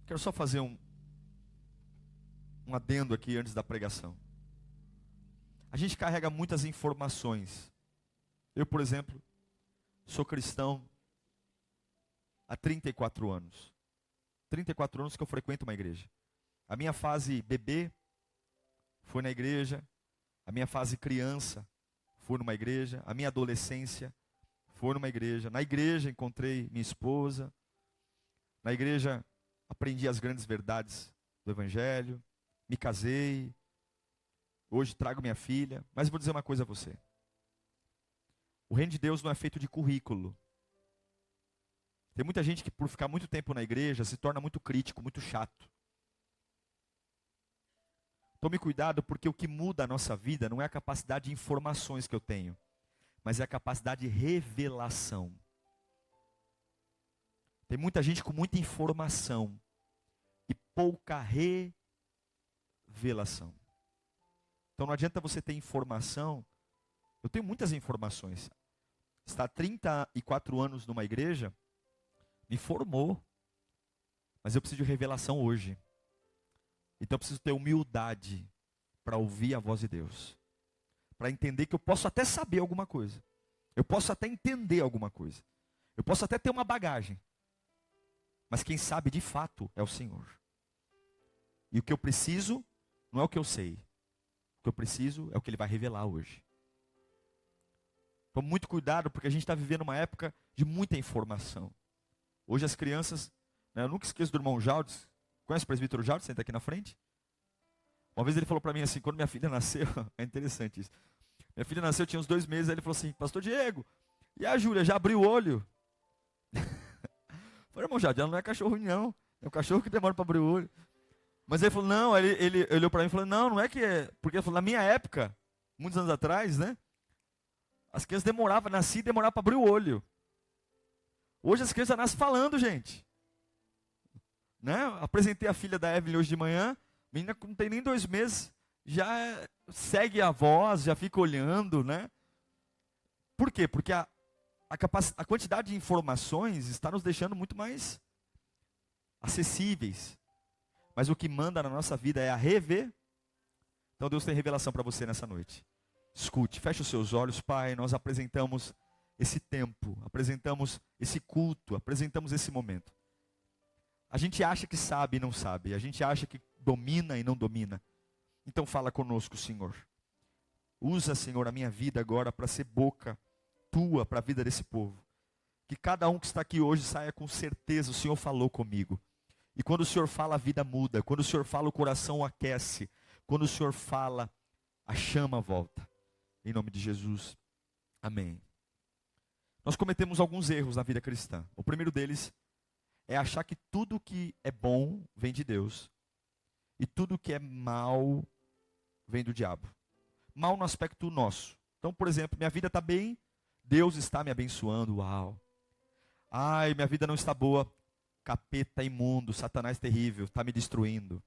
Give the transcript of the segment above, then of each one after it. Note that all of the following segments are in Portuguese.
Quero só fazer um adendo aqui antes da pregação. A gente carrega muitas informações. Eu, por exemplo, sou cristão há 34 anos. 34 anos que eu frequento uma igreja. A minha fase bebê foi na igreja. A minha fase criança foi numa igreja. A minha adolescência foi numa igreja. Na igreja encontrei minha esposa. Na igreja aprendi as grandes verdades do Evangelho. Me casei. Hoje trago minha filha. Mas vou dizer uma coisa a você. O reino de Deus não é feito de currículo. Tem muita gente que por ficar muito tempo na igreja se torna muito crítico, muito chato. Tome cuidado, porque o que muda a nossa vida não é a capacidade de informações que eu tenho, mas é a capacidade de revelação. Tem muita gente com muita informação e pouca revelação. Então não adianta você ter informação. Eu tenho muitas informações. Estar 34 anos numa igreja me formou, mas eu preciso de revelação hoje. Então eu preciso ter humildade para ouvir a voz de Deus, para entender que eu posso até saber alguma coisa, eu posso até entender alguma coisa, eu posso até ter uma bagagem, mas quem sabe de fato é o Senhor. E o que eu preciso não é o que eu sei, o que eu preciso é o que Ele vai revelar hoje. Tome muito cuidado, porque a gente está vivendo uma época de muita informação. Hoje as crianças, eu nunca esqueço do irmão Jaldes. Conhece o presbítero Jaldes? Senta aqui na frente. Uma vez ele falou para mim assim, quando minha filha nasceu, é interessante isso. Minha filha nasceu, tinha uns 2 meses, aí ele falou assim, pastor Diego, e a Júlia, já abriu o olho? Eu falei, irmão Jaldes, ela não é cachorro não, é um cachorro que demora para abrir o olho. Mas ele falou, não, ele olhou para mim e falou, não é que é, porque ele falou, na minha época, muitos anos atrás, né, as crianças nasciam e demoravam para abrir o olho. Hoje as crianças nascem falando, gente. Né? Apresentei a filha da Evelyn hoje de manhã. Menina que não tem nem 2 meses. Já segue a voz, já fica olhando, né? Por quê? Porque a quantidade de informações está nos deixando muito mais acessíveis. Mas o que manda na nossa vida é a rever. Então Deus tem revelação para você nessa noite. Escute, feche os seus olhos, Pai. Nós apresentamos esse tempo, apresentamos esse culto, apresentamos esse momento. A gente acha que sabe e não sabe, a gente acha que domina e não domina. Então fala conosco, Senhor. Usa, Senhor, a minha vida agora para ser boca tua para a vida desse povo. Que cada um que está aqui hoje saia com certeza, o Senhor falou comigo. E quando o Senhor fala, a vida muda. Quando o Senhor fala, o coração aquece. Quando o Senhor fala, a chama volta. Em nome de Jesus. Amém. Nós cometemos alguns erros na vida cristã. O primeiro deles é achar que tudo que é bom vem de Deus. E tudo que é mal vem do diabo. Mal no aspecto nosso. Então, por exemplo, minha vida está bem, Deus está me abençoando. Uau. Ai, minha vida não está boa. Capeta imundo, Satanás terrível, está me destruindo.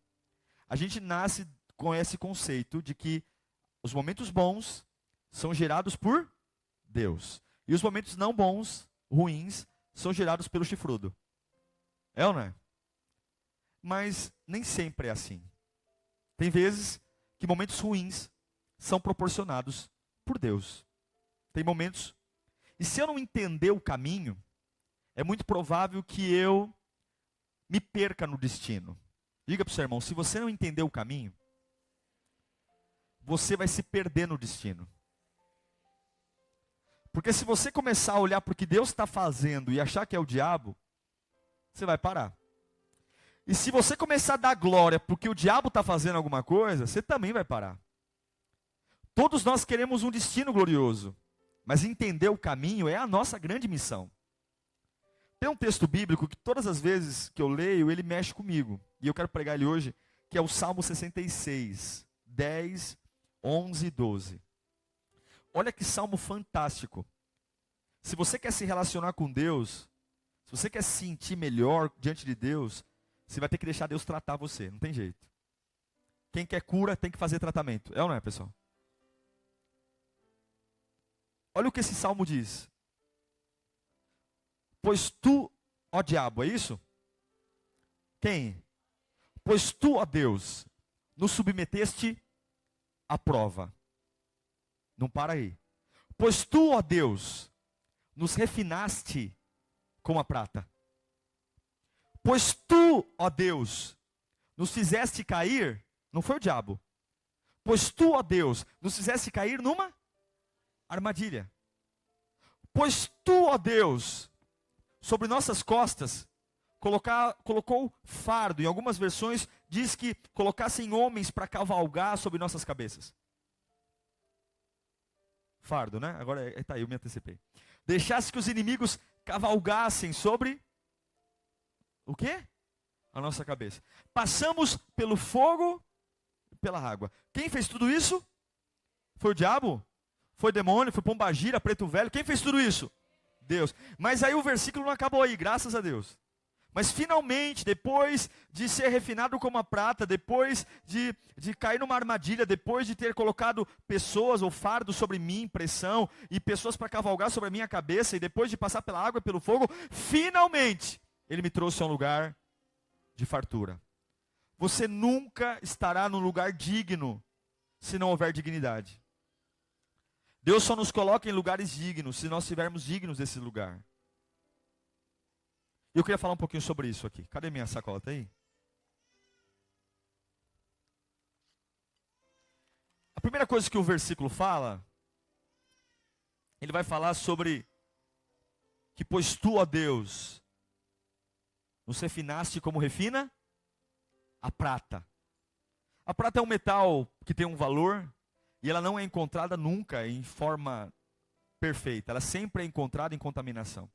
A gente nasce com esse conceito de que os momentos bons são gerados por Deus. E os momentos não bons, ruins, são gerados pelo chifrudo. É ou não é? Mas nem sempre é assim. Tem vezes que momentos ruins são proporcionados por Deus. Tem momentos. E se eu não entender o caminho, é muito provável que eu me perca no destino. Diga para o seu irmão, se você não entender o caminho, você vai se perder no destino. Porque se você começar a olhar para o que Deus está fazendo e achar que é o diabo, você vai parar. E se você começar a dar glória porque o diabo está fazendo alguma coisa, você também vai parar. Todos nós queremos um destino glorioso, mas entender o caminho é a nossa grande missão. Tem um texto bíblico que todas as vezes que eu leio, ele mexe comigo. E eu quero pregar ele hoje, que é o Salmo 66, 10, 11 e 12. Olha que salmo fantástico. Se você quer se relacionar com Deus, se você quer se sentir melhor diante de Deus, você vai ter que deixar Deus tratar você, não tem jeito. Quem quer cura tem que fazer tratamento. É ou não é, pessoal? Olha o que esse salmo diz. Pois tu, ó diabo, é isso? Quem? Pois tu, ó Deus, nos submeteste à prova. Não para aí. Pois tu, ó Deus, nos refinaste como a prata. Pois tu, ó Deus, nos fizeste cair, não foi o diabo. Pois tu, ó Deus, nos fizeste cair numa armadilha. Pois tu, ó Deus, sobre nossas costas, colocou fardo. Em algumas versões diz que colocassem homens para cavalgar sobre nossas cabeças. Fardo, né? Agora tá, eu me antecipei. Deixasse que os inimigos cavalgassem sobre o quê? A nossa cabeça. Passamos pelo fogo e pela água. Quem fez tudo isso? Foi o diabo? Foi o demônio? Foi Pombagira, Preto Velho? Quem fez tudo isso? Deus. Mas aí o versículo não acabou aí, graças a Deus. Mas finalmente, depois de ser refinado como a prata, depois de cair numa armadilha, depois de ter colocado pessoas ou fardo sobre mim, pressão, e pessoas para cavalgar sobre a minha cabeça, e depois de passar pela água e pelo fogo, finalmente, Ele me trouxe a um lugar de fartura. Você nunca estará num lugar digno, se não houver dignidade. Deus só nos coloca em lugares dignos, se nós estivermos dignos desse lugar. Eu queria falar um pouquinho sobre isso aqui. Cadê minha sacola? Tá aí? A primeira coisa que o versículo fala, ele vai falar sobre que pois tu, ó Deus, nos refinaste como refina a prata. A prata é um metal que tem um valor e ela não é encontrada nunca em forma perfeita. Ela sempre é encontrada em contaminação.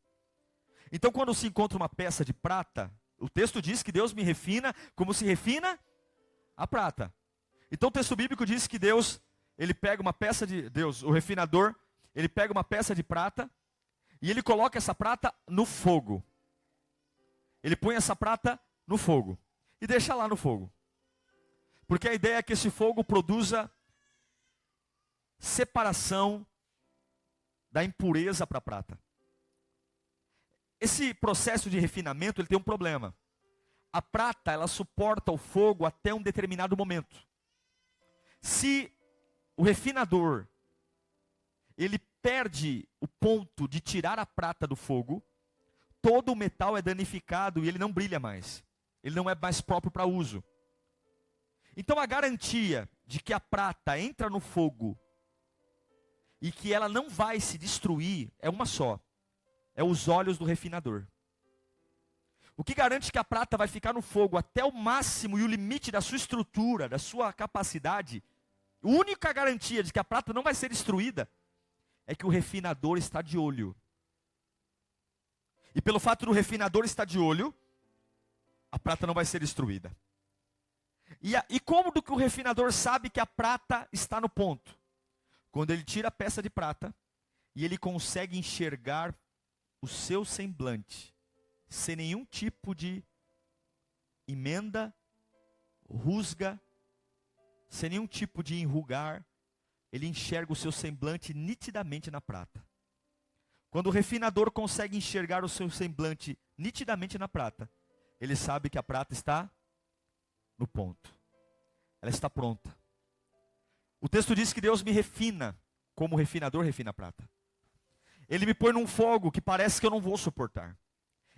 Então, quando se encontra uma peça de prata, o texto diz que Deus me refina como se refina a prata. Então, o texto bíblico diz que Deus, ele pega uma peça de... Deus, o refinador, ele pega uma peça de prata e ele coloca essa prata no fogo. Ele põe essa prata no fogo e deixa lá no fogo. Porque a ideia é que esse fogo produza separação da impureza para a prata. Esse processo de refinamento, ele tem um problema. A prata, ela suporta o fogo até um determinado momento. Se o refinador, ele perde o ponto de tirar a prata do fogo, todo o metal é danificado e ele não brilha mais. Ele não é mais próprio para uso. Então a garantia de que a prata entra no fogo e que ela não vai se destruir é uma só. É os olhos do refinador. O que garante que a prata vai ficar no fogo até o máximo e o limite da sua estrutura, da sua capacidade, a única garantia de que a prata não vai ser destruída, é que o refinador está de olho. E pelo fato do refinador estar de olho, a prata não vai ser destruída. E como do que o refinador sabe que a prata está no ponto? Quando ele tira a peça de prata e ele consegue enxergar o seu semblante, sem nenhum tipo de emenda, rusga, sem nenhum tipo de enrugar, ele enxerga o seu semblante nitidamente na prata. Quando o refinador consegue enxergar o seu semblante nitidamente na prata, ele sabe que a prata está no ponto. Ela está pronta. O texto diz que Deus me refina, como o refinador refina a prata. Ele me põe num fogo que parece que eu não vou suportar.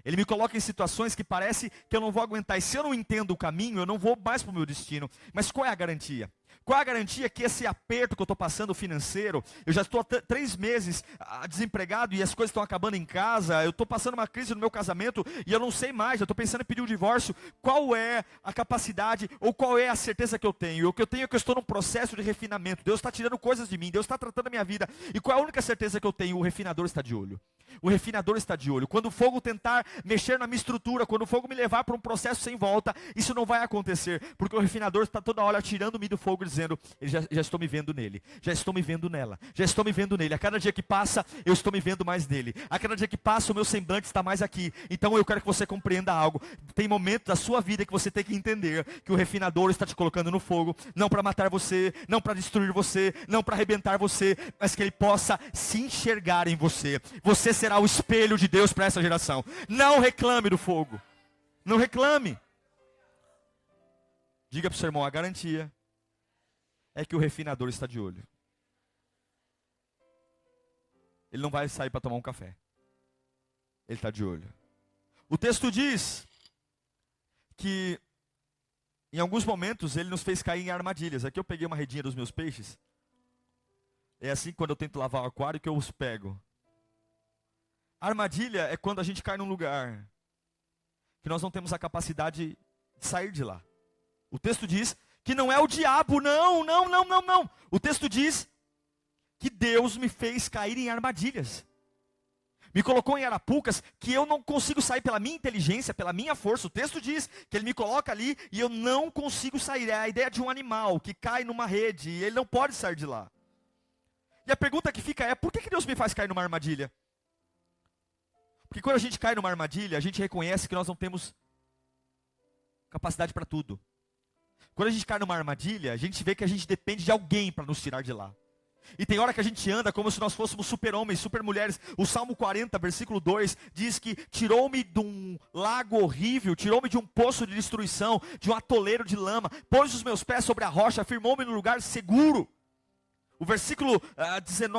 Ele me coloca em situações que parece que eu não vou aguentar. E se eu não entendo o caminho, eu não vou mais para o meu destino. Mas qual é a garantia? Qual é a garantia que esse aperto que eu estou passando financeiro, eu já estou há 3 meses desempregado e as coisas estão acabando em casa, eu estou passando uma crise no meu casamento e eu não sei mais, eu estou pensando em pedir o divórcio. Qual é a capacidade ou qual é a certeza que eu tenho? E o que eu tenho é que eu estou num processo de refinamento. Deus está tirando coisas de mim, Deus está tratando a minha vida. E qual é a única certeza que eu tenho? O refinador está de olho. O refinador está de olho. Quando o fogo tentar mexer na minha estrutura, quando o fogo me levar para um processo sem volta, isso não vai acontecer, porque o refinador está toda hora tirando-me do fogo, dizendo, já estou me vendo nele, já estou me vendo nela, já estou me vendo nele. A cada dia que passa, eu estou me vendo mais nele. A cada dia que passa, o meu semblante está mais aqui. Então eu quero que você compreenda algo. Tem momentos da sua vida que você tem que entender que o refinador está te colocando no fogo, não para matar você, não para destruir você, não para arrebentar você, mas que ele possa se enxergar em você. Você será o espelho de Deus para essa geração. Não reclame do fogo. Não reclame. Diga para o seu irmão, a garantia é que o refinador está de olho. Ele não vai sair para tomar um café. Ele está de olho. O texto diz que em alguns momentos ele nos fez cair em armadilhas. Aqui eu peguei uma redinha dos meus peixes. É assim quando eu tento lavar o aquário que eu os pego. A armadilha é quando a gente cai num lugar que nós não temos a capacidade de sair de lá. O texto diz que não é o diabo, não. O texto diz que Deus me fez cair em armadilhas. Me colocou em arapucas que eu não consigo sair pela minha inteligência, pela minha força. O texto diz que ele me coloca ali e eu não consigo sair. É a ideia de um animal que cai numa rede e ele não pode sair de lá. E a pergunta que fica é, por que Deus me faz cair numa armadilha? Porque quando a gente cai numa armadilha, a gente reconhece que nós não temos capacidade para tudo. Quando a gente cai numa armadilha, a gente vê que a gente depende de alguém para nos tirar de lá. E tem hora que a gente anda como se nós fôssemos super-homens, super-mulheres. O Salmo 40, versículo 2, diz que tirou-me de um lago horrível, tirou-me de um poço de destruição, de um atoleiro de lama, pôs os meus pés sobre a rocha, afirmou-me no lugar seguro. O versículo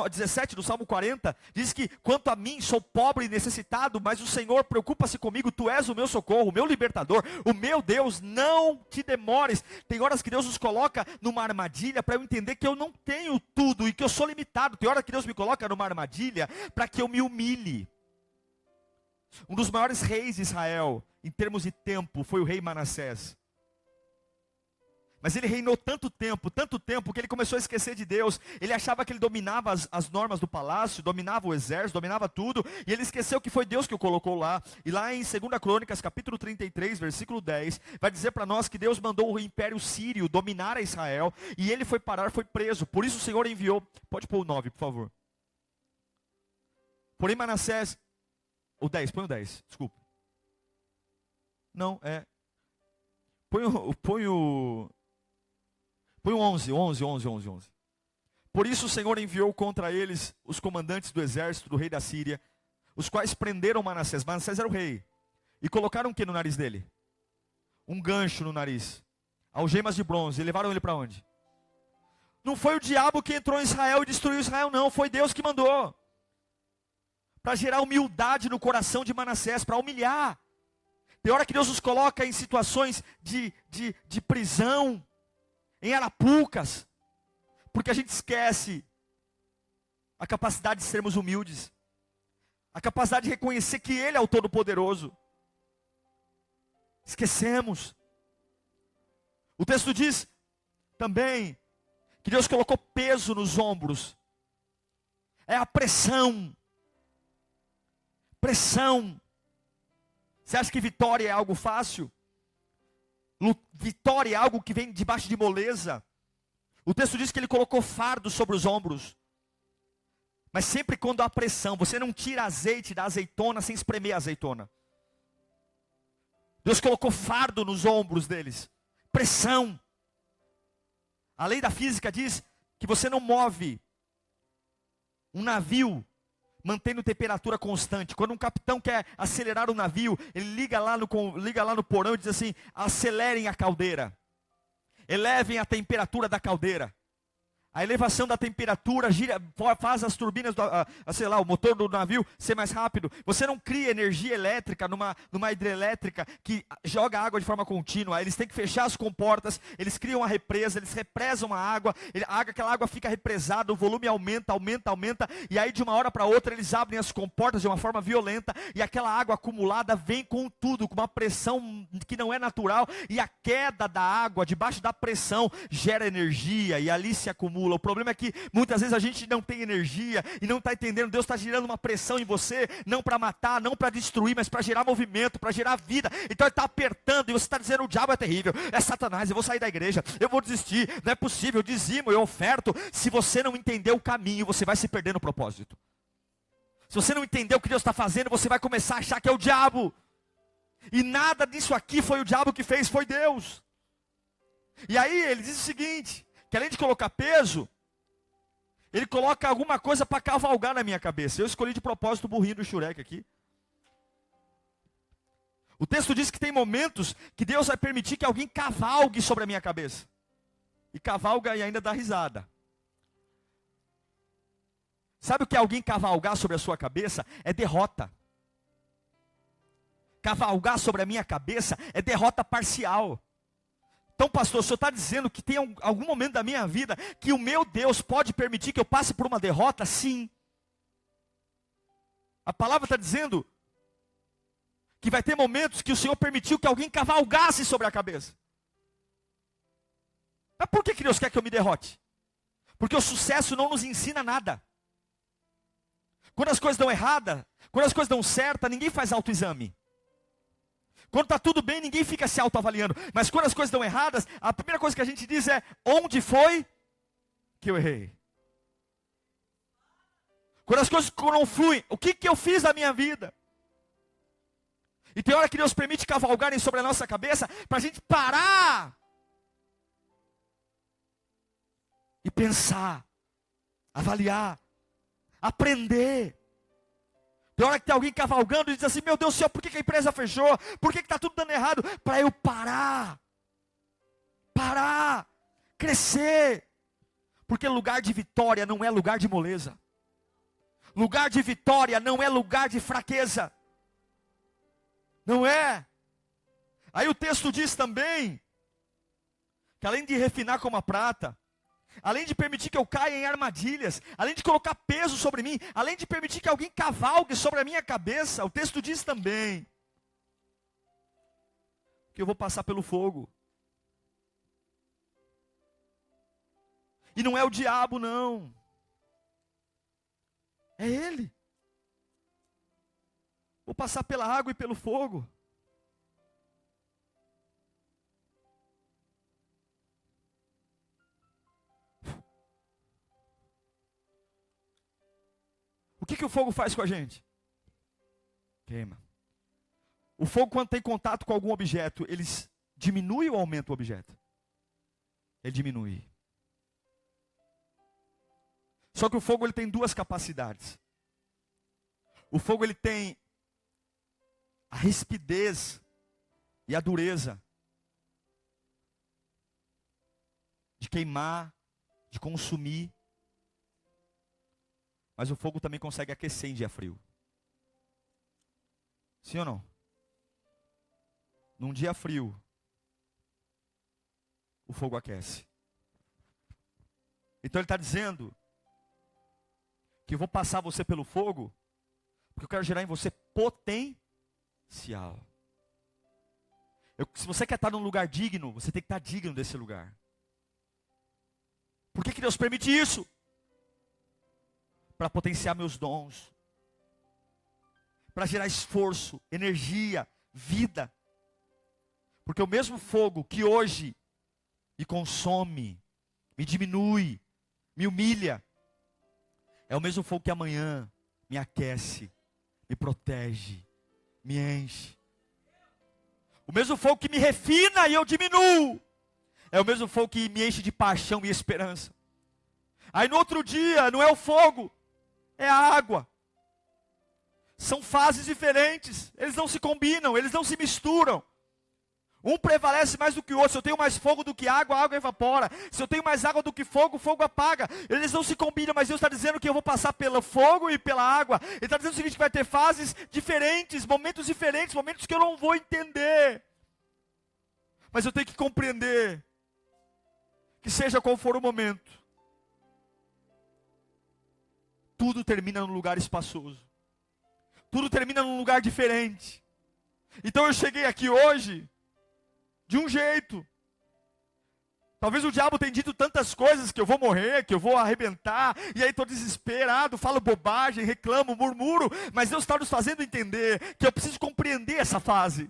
17 do Salmo 40 diz que, quanto a mim, sou pobre e necessitado, mas o Senhor preocupa-se comigo, tu és o meu socorro, o meu libertador, o meu Deus, não te demores. Tem horas que Deus nos coloca numa armadilha para eu entender que eu não tenho tudo e que eu sou limitado. Tem horas que Deus me coloca numa armadilha para que eu me humilhe. Um dos maiores reis de Israel, em termos de tempo, foi o rei Manassés. Mas ele reinou tanto tempo, que ele começou a esquecer de Deus. Ele achava que ele dominava as normas do palácio, dominava o exército, dominava tudo. E ele esqueceu que foi Deus que o colocou lá. E lá em 2 Crônicas, capítulo 33, versículo 10, vai dizer para nós que Deus mandou o império sírio dominar a Israel. E ele foi preso. Por isso o Senhor enviou. Pode pôr o 9, por favor. Porém Manassés, o 10, põe o 10, desculpa. Não, põe o 11. Por isso o Senhor enviou contra eles os comandantes do exército do rei da Síria, os quais prenderam Manassés. Manassés era o rei. E colocaram o que no nariz dele? Um gancho no nariz. Algemas de bronze. E levaram ele para onde? Não foi o diabo que entrou em Israel e destruiu Israel, não. Foi Deus que mandou. Para gerar humildade no coração de Manassés, para humilhar. Tem hora que Deus nos coloca em situações de prisão, em arapucas, porque a gente esquece a capacidade de sermos humildes, a capacidade de reconhecer que Ele é o Todo-Poderoso. Esquecemos. O texto diz também que Deus colocou peso nos ombros. É a pressão. Pressão. Você acha que vitória é algo fácil? Vitória é algo que vem debaixo de moleza. O texto diz que ele colocou fardo sobre os ombros. Mas sempre quando há pressão, você não tira azeite da azeitona sem espremer a azeitona. Deus colocou fardo nos ombros deles. Pressão. A lei da física diz que você não move um navio mantendo temperatura constante. Quando um capitão quer acelerar o navio, ele liga lá no porão e diz assim: acelerem a caldeira, elevem a temperatura da caldeira. A elevação da temperatura faz as turbinas, o motor do navio ser mais rápido. Você não cria energia elétrica numa hidrelétrica que joga água de forma contínua. Eles têm que fechar as comportas, eles criam a represa, eles represam a água, aquela água fica represada, o volume aumenta, e aí de uma hora para outra eles abrem as comportas de uma forma violenta, e aquela água acumulada vem com tudo, com uma pressão que não é natural, e a queda da água debaixo da pressão gera energia, e ali se acumula. O problema é que muitas vezes a gente não tem energia e não está entendendo. Deus está gerando uma pressão em você, não para matar, não para destruir, mas para gerar movimento, para gerar vida. Então Ele está apertando e você está dizendo: o diabo é terrível, é Satanás, eu vou sair da igreja, eu vou desistir, não é possível, eu dizimo, eu oferto. Se você não entender o caminho, você vai se perder no propósito. Se você não entender o que Deus está fazendo, você vai começar a achar que é o diabo. E nada disso aqui foi o diabo que fez, foi Deus. E aí ele diz o seguinte, que além de colocar peso, ele coloca alguma coisa para cavalgar na minha cabeça. Eu escolhi de propósito o burrinho do Shurek aqui. O texto diz que tem momentos que Deus vai permitir que alguém cavalgue sobre a minha cabeça. E cavalga e ainda dá risada. Sabe o que é alguém cavalgar sobre a sua cabeça? É derrota. Cavalgar sobre a minha cabeça é derrota parcial. Então, pastor, o senhor está dizendo que tem algum momento da minha vida que o meu Deus pode permitir que eu passe por uma derrota? Sim. A palavra está dizendo que vai ter momentos que o Senhor permitiu que alguém cavalgasse sobre a cabeça. Mas por que Deus quer que eu me derrote? Porque o sucesso não nos ensina nada. Quando as coisas dão errada, quando as coisas dão certa, ninguém faz autoexame. Quando está tudo bem, ninguém fica se autoavaliando. Mas quando as coisas dão erradas, a primeira coisa que a gente diz é: onde foi que eu errei? Quando as coisas não fluem, o que eu fiz na minha vida? E tem hora que Deus permite cavalgarem sobre a nossa cabeça, para a gente parar e pensar, avaliar, aprender. Tem hora que tem alguém cavalgando e diz assim: meu Deus do céu, por que a empresa fechou? Por que está tudo dando errado? Para eu parar, crescer. Porque lugar de vitória não é lugar de moleza. Lugar de vitória não é lugar de fraqueza. Não é. Aí o texto diz também, que além de refinar como a prata, além de permitir que eu caia em armadilhas, além de colocar peso sobre mim, além de permitir que alguém cavalgue sobre a minha cabeça, o texto diz também que eu vou passar pelo fogo. E não é o diabo, não. É ele. Vou passar pela água e pelo fogo. O que o fogo faz com a gente? Queima. O fogo, quando tem contato com algum objeto, ele diminui ou aumenta o objeto? Ele diminui. Só que o fogo ele tem duas capacidades. O fogo ele tem a rispidez e a dureza de queimar, de consumir. Mas o fogo também consegue aquecer em dia frio. Sim ou não? Num dia frio, o fogo aquece. Então ele está dizendo que eu vou passar você pelo fogo, porque eu quero gerar em você potencial. Se você quer estar num lugar digno, você tem que estar digno desse lugar. Por que Deus permite isso? Para potenciar meus dons, para gerar esforço, energia, vida. Porque o mesmo fogo que hoje me consome, me diminui, me humilha, é o mesmo fogo que amanhã me aquece, me protege, me enche. O mesmo fogo que me refina e eu diminuo, é o mesmo fogo que me enche de paixão e esperança. Aí no outro dia, não é o fogo, é a água. São fases diferentes, eles não se combinam, eles não se misturam. Um prevalece mais do que o outro. Se eu tenho mais fogo do que água, a água evapora. Se eu tenho mais água do que fogo, o fogo apaga. Eles não se combinam, mas Deus está dizendo que eu vou passar pelo fogo e pela água. Ele está dizendo o seguinte, que vai ter fases diferentes, momentos que eu não vou entender. Mas eu tenho que compreender que seja qual for o momento, tudo termina num lugar espaçoso. Tudo termina num lugar diferente. Então eu cheguei aqui hoje de um jeito. Talvez o diabo tenha dito tantas coisas, que eu vou morrer, que eu vou arrebentar, e aí estou desesperado, falo bobagem, reclamo, murmuro, mas Deus está nos fazendo entender que eu preciso compreender essa fase.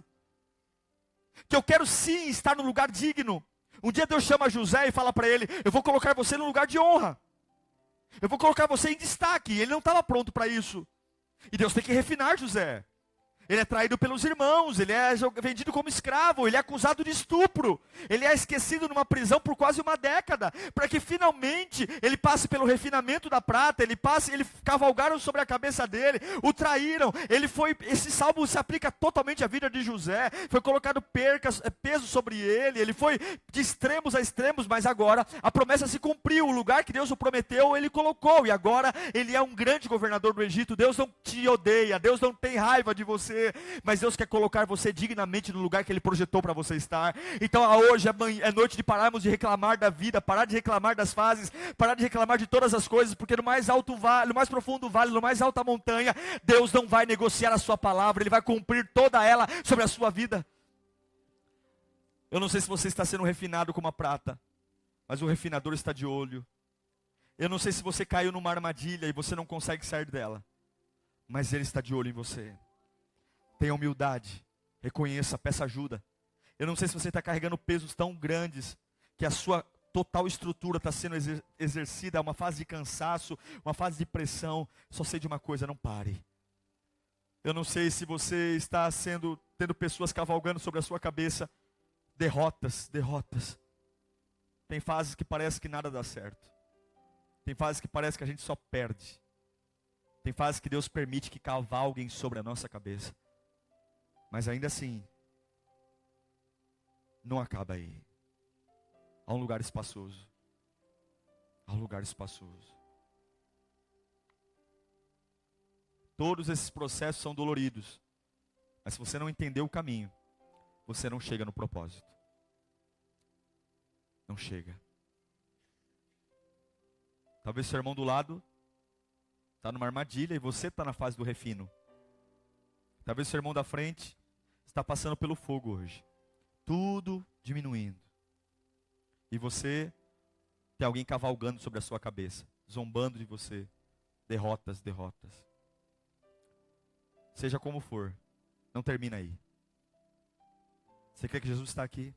Que eu quero sim estar no lugar digno. Um dia Deus chama José e fala para ele: eu vou colocar você no lugar de honra. Eu vou colocar você em destaque. Ele não estava pronto para isso. E Deus tem que refinar José. Ele é traído pelos irmãos, ele é vendido como escravo, ele é acusado de estupro, ele é esquecido numa prisão por quase uma década, para que finalmente ele passe pelo refinamento da prata, ele cavalgaram sobre a cabeça dele, o traíram, esse salmo se aplica totalmente à vida de José, foi colocado peso sobre ele, ele foi de extremos a extremos, mas agora a promessa se cumpriu, o lugar que Deus o prometeu, ele colocou, e agora ele é um grande governador do Egito. Deus não te odeia, Deus não tem raiva de você, mas Deus quer colocar você dignamente no lugar que Ele projetou para você estar. Então hoje é noite de pararmos de reclamar da vida, parar de reclamar das fases, parar de reclamar de todas as coisas, porque no mais alto vale, no mais profundo vale, no mais alta montanha, Deus não vai negociar a sua palavra, Ele vai cumprir toda ela sobre a sua vida. Eu não sei se você está sendo refinado como a prata, mas o refinador está de olho. Eu não sei se você caiu numa armadilha e você não consegue sair dela, mas Ele está de olho em você. Tenha humildade, reconheça, peça ajuda. Eu não sei se você está carregando pesos tão grandes, que a sua total estrutura está sendo exercida, uma fase de cansaço, uma fase de pressão. Só sei de uma coisa, não pare. Eu não sei se você está tendo pessoas cavalgando sobre a sua cabeça, derrotas. Tem fases que parece que nada dá certo. Tem fases que parece que a gente só perde. Tem fases que Deus permite que cavalguem sobre a nossa cabeça. Mas ainda assim, não acaba aí. Há um lugar espaçoso. Há um lugar espaçoso. Todos esses processos são doloridos. Mas se você não entender o caminho, você não chega no propósito. Não chega. Talvez seu irmão do lado está numa armadilha e você está na fase do refino. Talvez seu irmão da frente está passando pelo fogo hoje. Tudo diminuindo. E você tem alguém cavalgando sobre a sua cabeça, zombando de você. Derrotas. Seja como for, não termina aí. Você crê que Jesus está aqui?